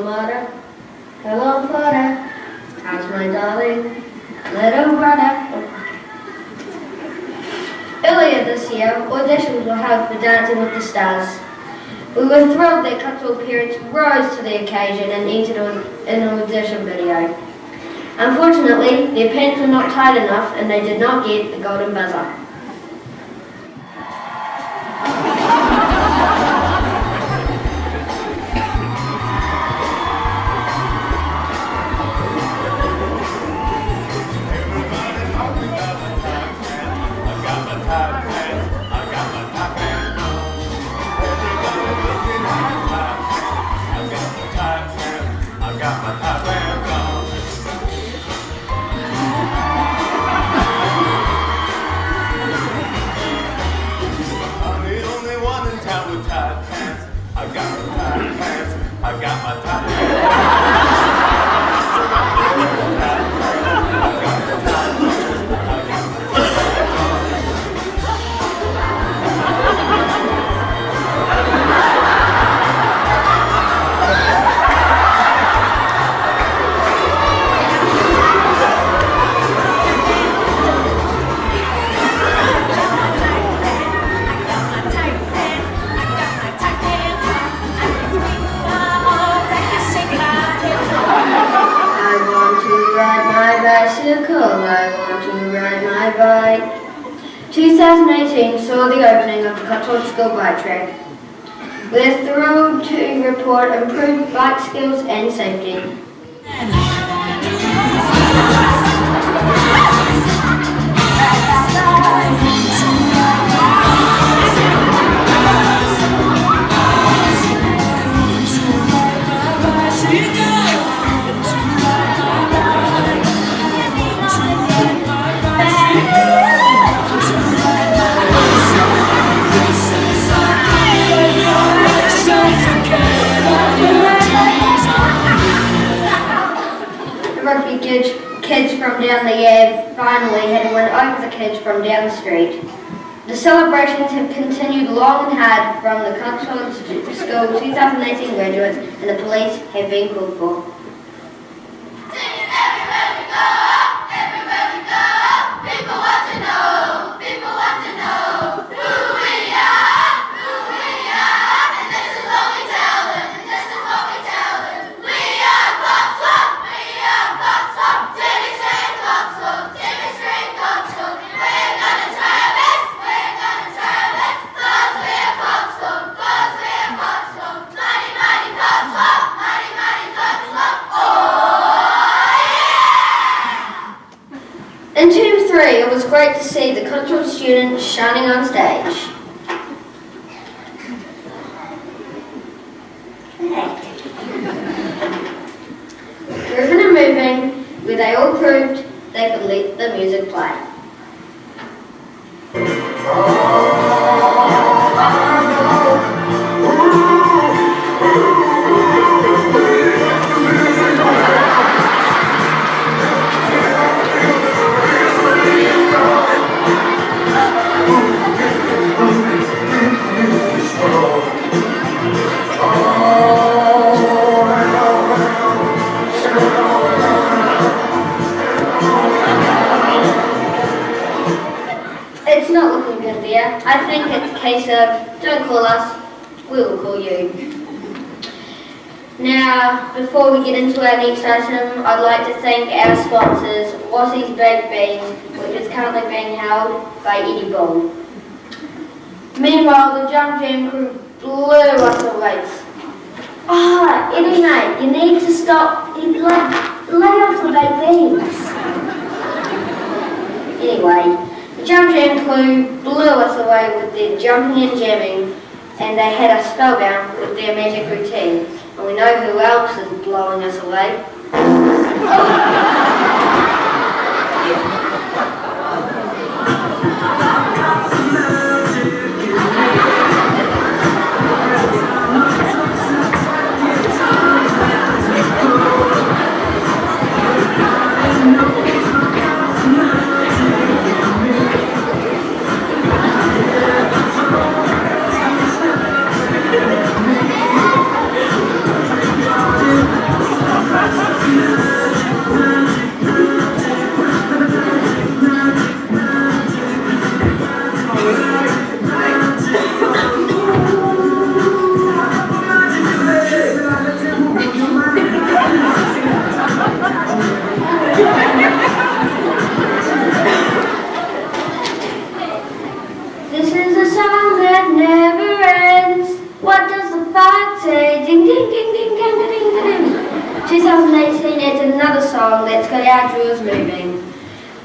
little mother. Hello, Florida. How's my darling little brother? Earlier this year, auditions were held for Dancing with the Stars. We were thrilled that Cotswold parents rose to the occasion and entered an audition video. Unfortunately, their pants were not tight enough and they did not get the golden buzzer. I want to ride my bike. 2018 saw the opening of the Cotswold School bike track. We're thrilled to report improved bike skills and safety. Kids from down the Ave finally had to win over the kids from down the street. The celebrations have continued long and hard from the Cotswold School 2018 graduates, and the police have been called for. In Term 3, it was great to see the Cotswold students shining on stage. Grooving and moving, where they all proved they could let the music play. It's not looking good there. I think it's a case of, don't call us, we will call you. Now, before we get into our next item, I'd like to thank our sponsors, Wassie's Baked Beans, which is currently being held by Eddie Bull. Meanwhile, the Jump Jam crew blew us away. Eddie mate, you need to stop, lay off the baked beans. Anyway, the Jump Jam crew blew us away with their jumping and jamming, and they had us spellbound with their magic routine. And we know who else is blowing us away. 2018 adds another song that's got our drawers moving.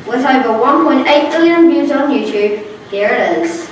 With over 1.8 billion views on YouTube, here it is.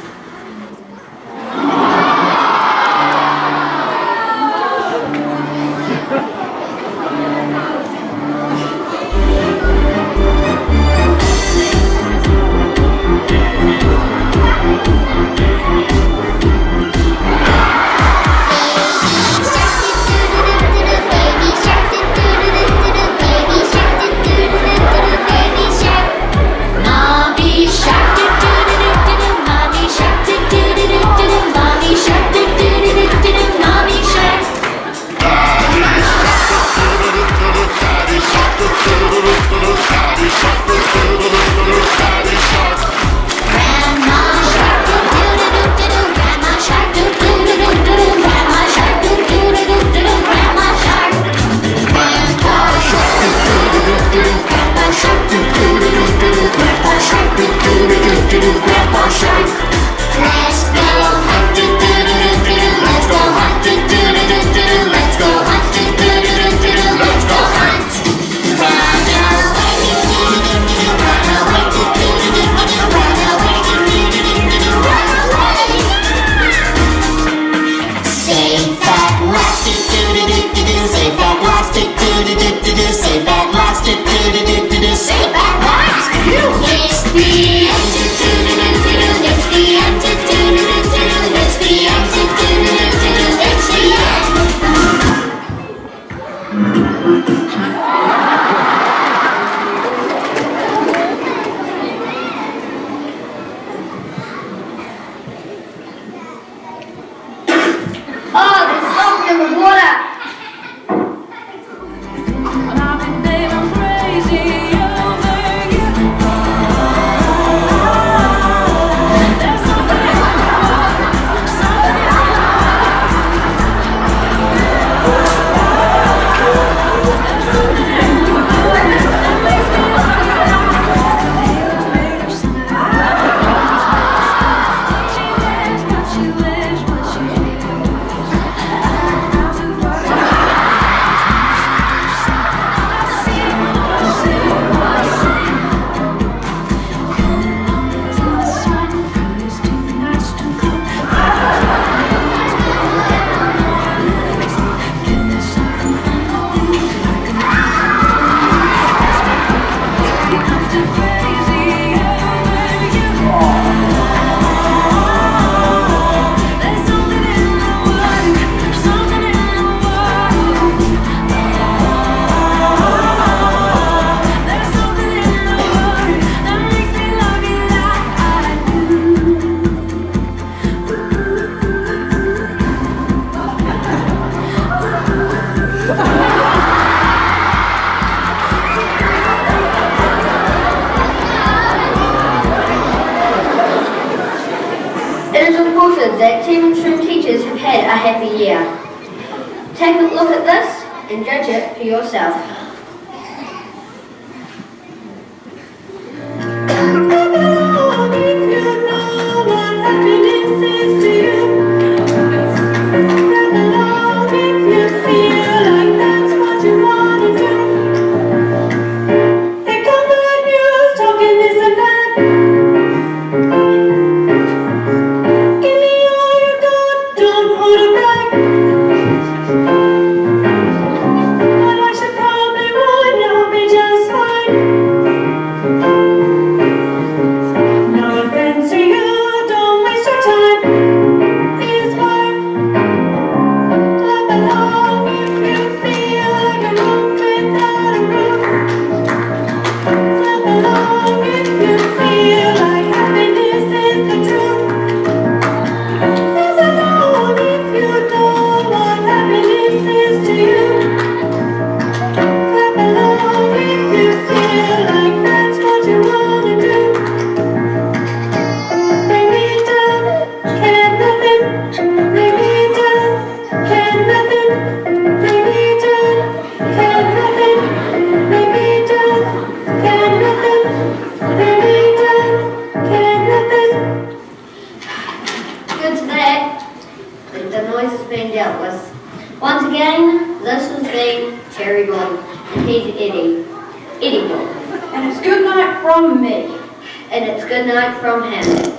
That room teachers have had a happy year. Take a look at this and judge it for yourself. Once again, this has been Terry Ball, and he's Eddie. Eddie Ball. And it's good night from me. And it's good night from him.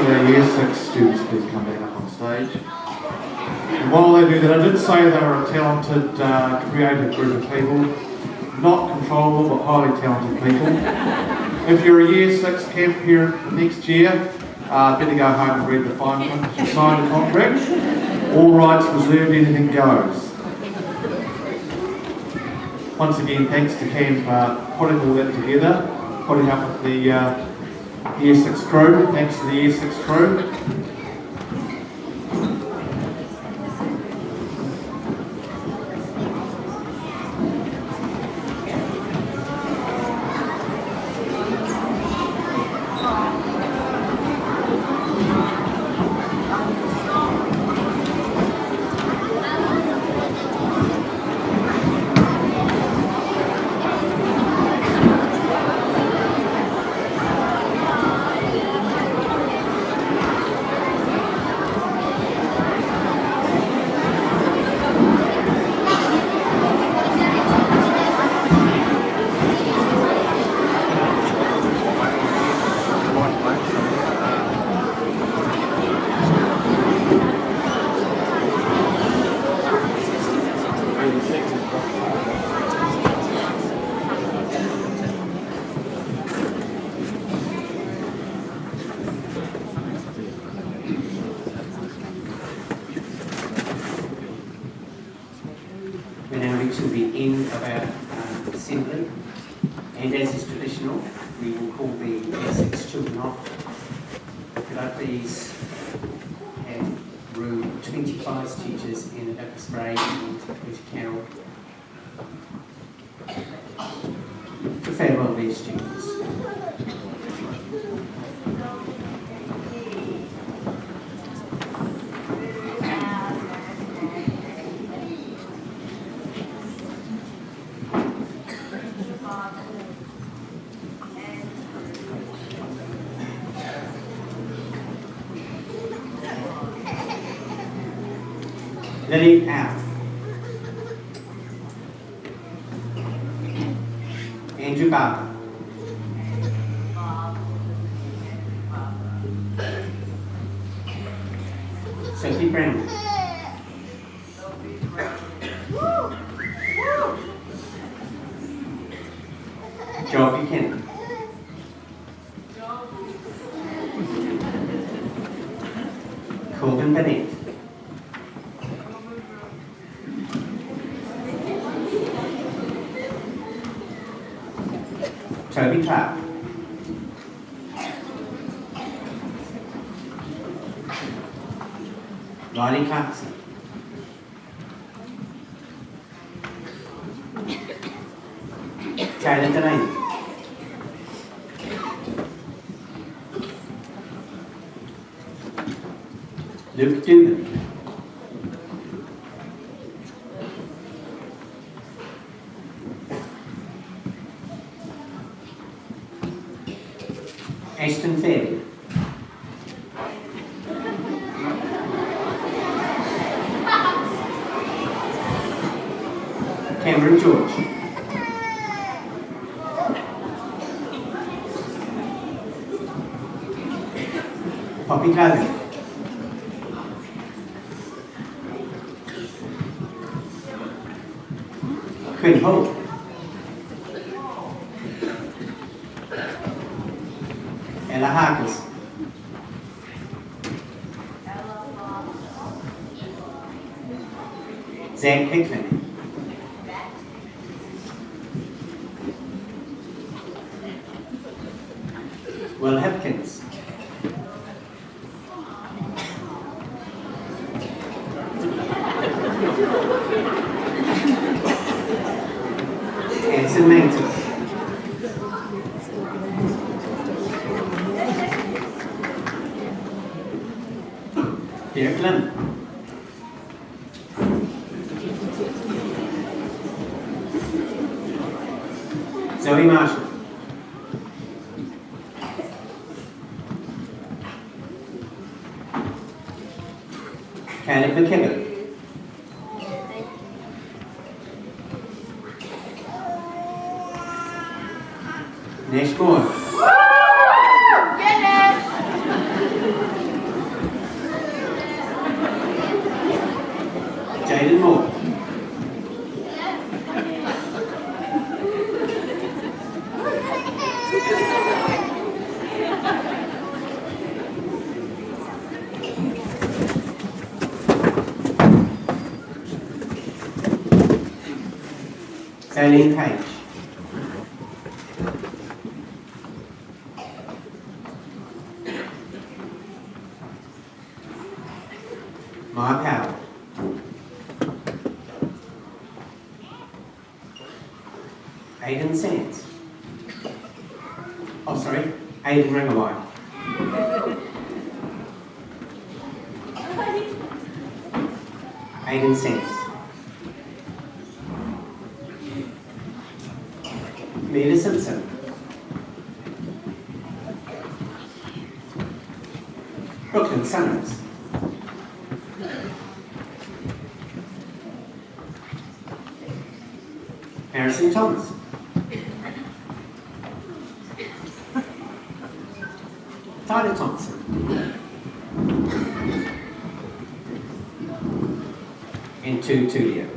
Our Year 6 students, please come back up on stage. And while they do that, I did say they were a talented, creative group of people, not controllable but highly talented people. If you're a Year 6 camp parent next year, better go home and read the fine print. You signed a contract. All rights reserved, anything goes. Once again, thanks to Cam for putting all that together, putting up with the Year 6 crew. Thanks to the Year 6 crew. We're now reaching the end of our assembly, and as is traditional, we will call the Year 6 children off. Could I please have room 25 teachers in Upper Spray and Peter Carroll to farewell their students. Lily out. Andrew Barber. Sophie Brown. Joel Buchanan. Colvin Bennett. Toby Clark. Riley Clarkson. Taylor Delaney. Luke Dooman. Ashton Fairley. Cameron George. Poppy Clothing. Quinn Hall. Ella Harkers. Zach Hickman. Will Hipkins. Anson Mantis. Derek Lim. Zoe Marshall. Caleb McKibben. Nash Moore. Jaden Moore. Eileen Page. Maya Powell. Aidan Sands. Oh, sorry, Aidan Ringawai. Aidan Sands. Mila Simpson. Brooklyn Summers. Harrison Thomas. Tyler Thompson. And Tulio.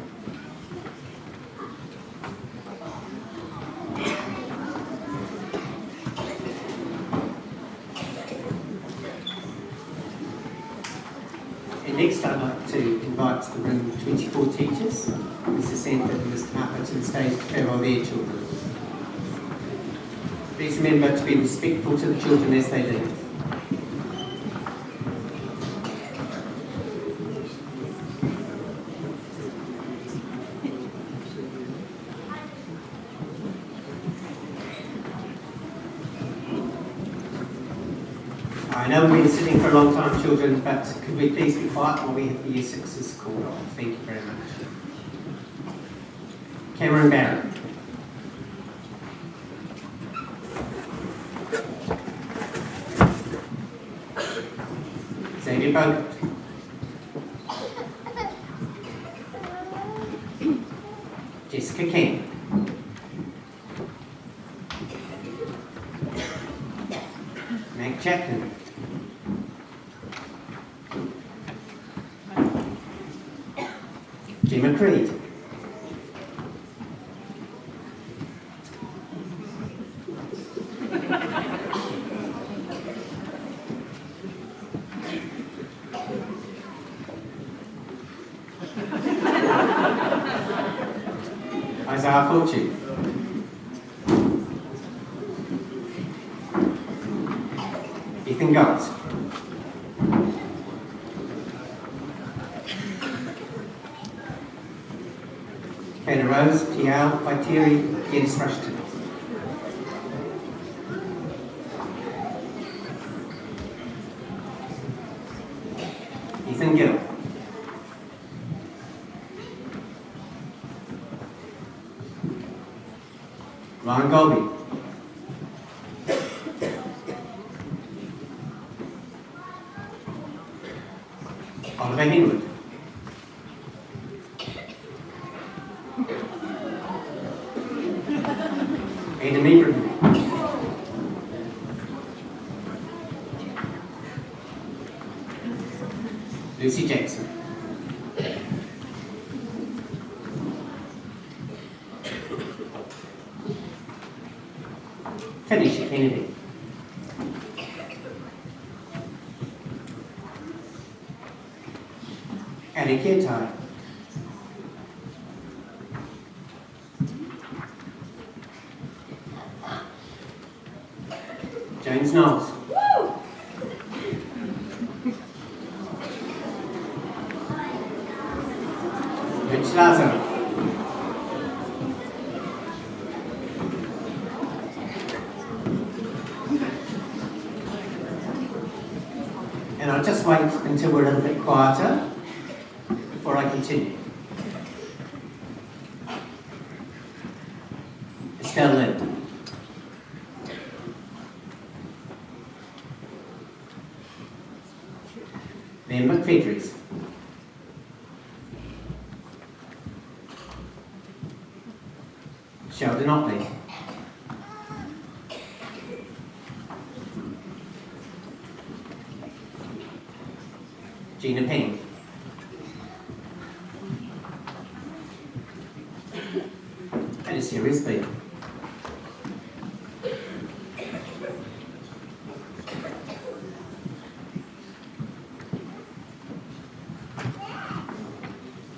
And next I'd like to invite the room 24 teachers, Mr. Sanford and Mr. Harper, to the stage to farewell their children. Please remember to be respectful to the children as they leave. I know we've been sitting for a long time, children, but could we please be quiet while we have the Year 6s called on? Thank you very much. Cameron Barron. Xavier Bogart. Jessica King. Meg Chapman. Gemma Creed. Isaiah Fulci. Ethan Gotts. Peter Rose, Tiao, Waitiri, Dennis Rushton. Ethan Gill. Ryan Golby. Oliver Henwood. Ian Ibrahim. Lucy Jackson. Felicia Kennedy. Annie Kirtai. James Knowles. Rich Lazar. And I'll just wait until we're a little bit quieter before I continue. Estelle Lynn. Liam McFedries. Sheldon Otley. Gina Payne. Alicia Risby.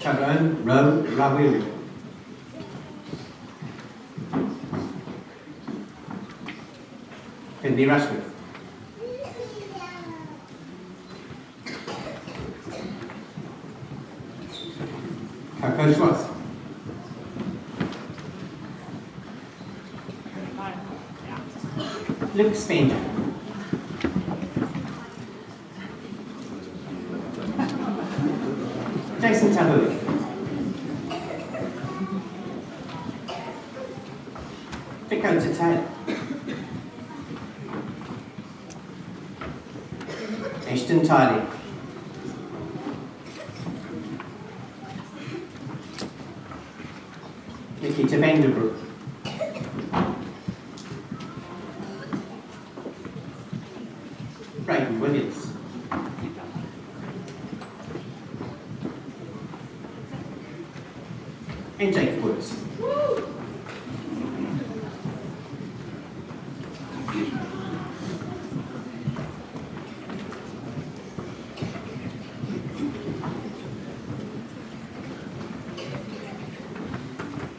Tyrone Rawil. Finley Rushworth. Coco Schwartz. Luke Spanger. Jason Tabu. Dakota Taylor. Ashton Tiley. Nikita Vanderbroek. Brayden Williams. And Jake Woods.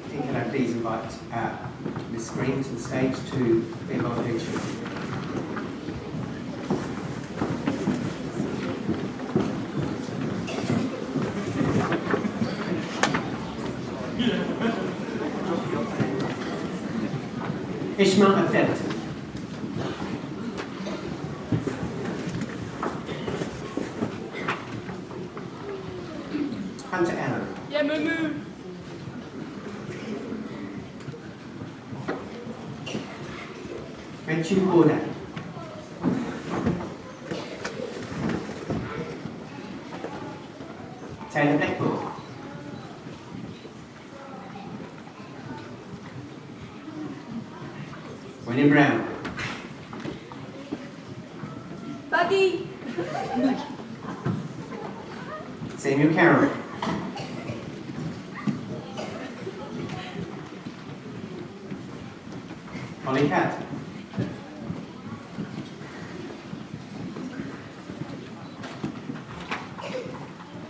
Can I please invite Ms. Green to the stage to bear my picture. Ishmael Atherton. Hunter Allen. Yeah, moo. Rachel Border. Taylor Blackpool. William Brown. Buddy. Samuel Carroll. Holly Cat.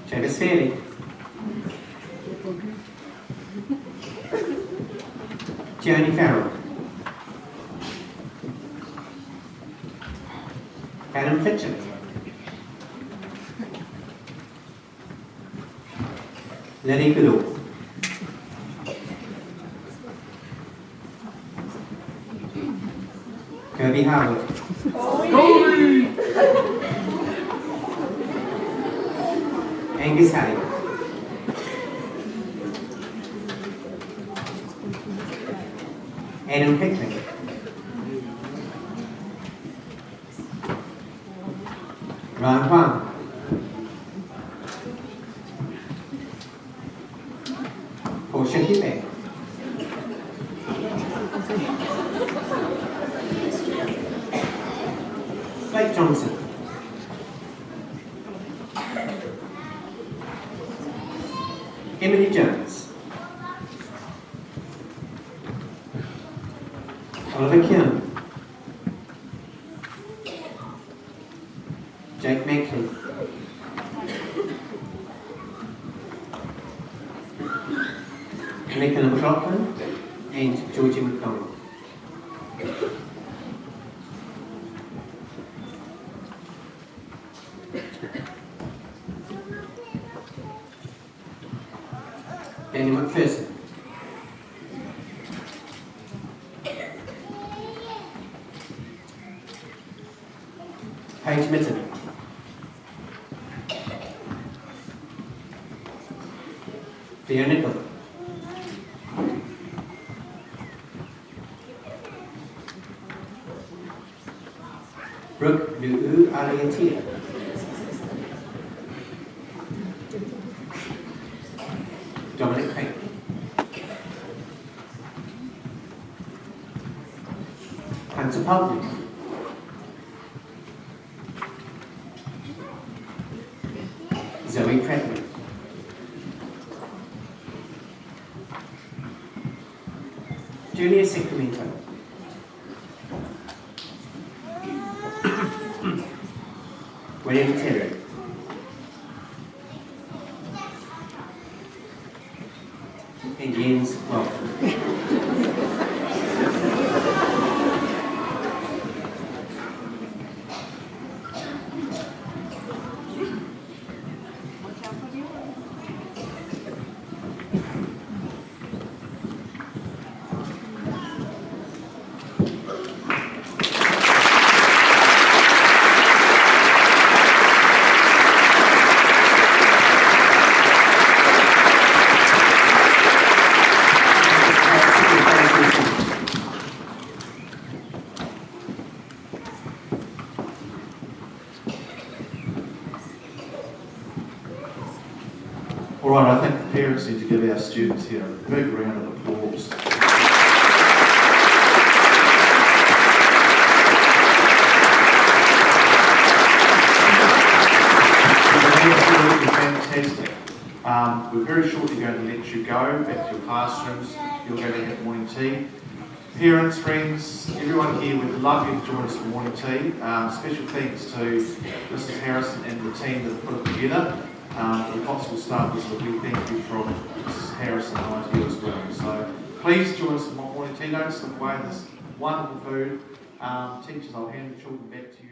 Travis Fairley. Johnny Farrell. Adam Fitchett. Lenny Goodall. Kirby Howard. Angus Hay. Adam Pickling. Ron Huang. Portia Hibbett. Emily Jones. Oliver Keown. Jake Macklin. Nicola McLaughlin and Georgie McDonald. Danny McPherson. Paige Mitten. Theo Nicol. Brooke Lu'u Aliatia. Dominic Payne. Hunter Public. Zoe Pratt. Julia Sacramento. William Terry. And Jens welcome. All right, I think the parents need to give our students here a big round of applause. Absolutely fantastic. We're very shortly going to let you go back to your classrooms. You're going to have morning tea. Parents, friends, everyone here, we'd love you to join us for morning tea. Special thanks to Mrs. Harrison and the team that put it together. The Cotswold staff as well. We thank you from Mrs. Harrison and I to you as well. So please join us for morning tea. Don't slip away this wonderful food. Teachers, I'll hand the children back to you.